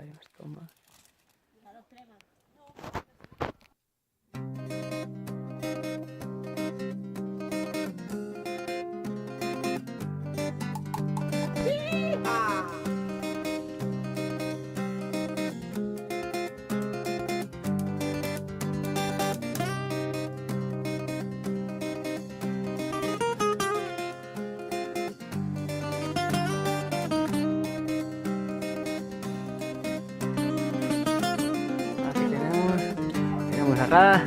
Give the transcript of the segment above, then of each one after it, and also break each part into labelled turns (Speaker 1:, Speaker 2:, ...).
Speaker 1: Dios, toma. Tenemos acá.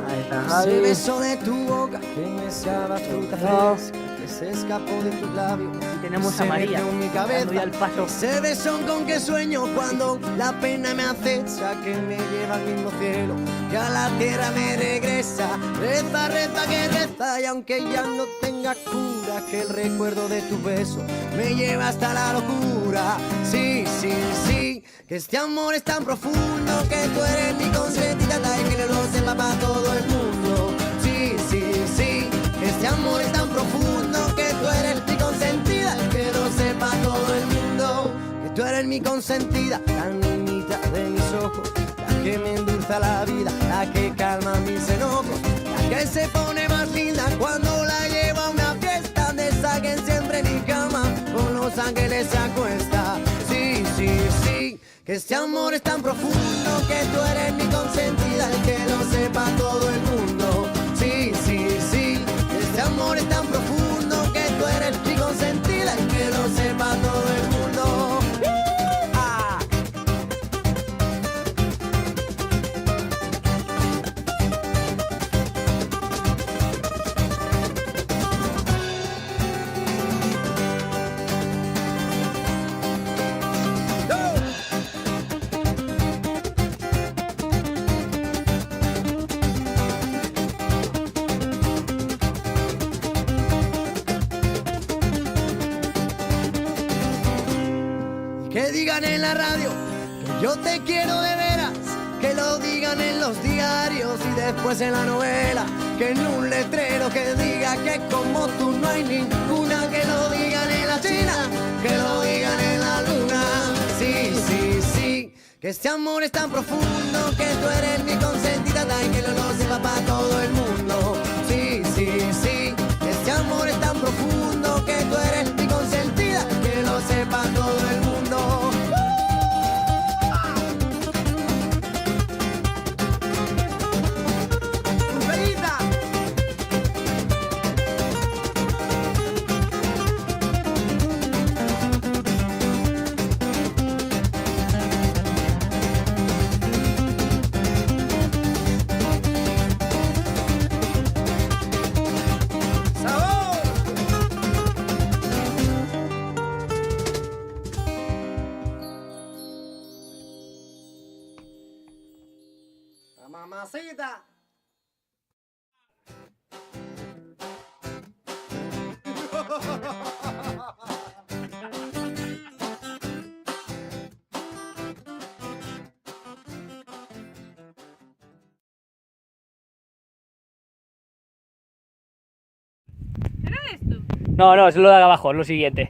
Speaker 1: Ahí está Javi.
Speaker 2: Ese beso de tu boca que me sabe a fruta fresca, que se escapó de tus labios.
Speaker 1: Y tenemos
Speaker 2: se
Speaker 1: a María,
Speaker 2: metió en mi
Speaker 1: dando ya
Speaker 2: cabeza.
Speaker 1: el paso.
Speaker 2: Ese beso con que sueño cuando la pena me acecha, que me lleva al mismo cielo, que a la tierra me regresa. Reza, reza, que reza, y aunque ya no tenga cura, que el recuerdo de tu beso me lleva hasta la locura. Sí, sí, sí, que este amor es tan profundo, que tú eres mi consentida, y que lo sepa para todo el mundo. Sí, sí, sí, que este amor es tan profundo, que tú eres mi consentida, y que lo sepa todo el mundo. Que tú eres mi consentida, la niñita de mis ojos, la que me endulza la vida, la que calma mis enojos, la que se pone más linda cuando la llevo a una fiesta, de esa que siempre en mi cama con los ángeles se acuesta. Sí, sí, sí, que este amor es tan profundo, que tú eres mi consentida, y que lo sepa todo el mundo. Sí, sí, sí, que este amor es tan profundo, que tú eres mi consentida, y que lo sepa todo el mundo. Ah. Que digan en la radio que yo te quiero de veras, que lo digan en los diarios y después en la novela, que en un letrero que diga que como tú no hay ninguna, que lo digan en la China, que lo digan en la luna. Sí, sí, sí, que este amor es tan profundo, que tú eres mi consentida, y que lo sepa para todo el mundo. Sí, sí, sí, que este amor es tan profundo, que tú eres mi consentida, que lo sepa todo el mundo. Mamacita.
Speaker 1: No, no, es lo de abajo, es lo siguiente.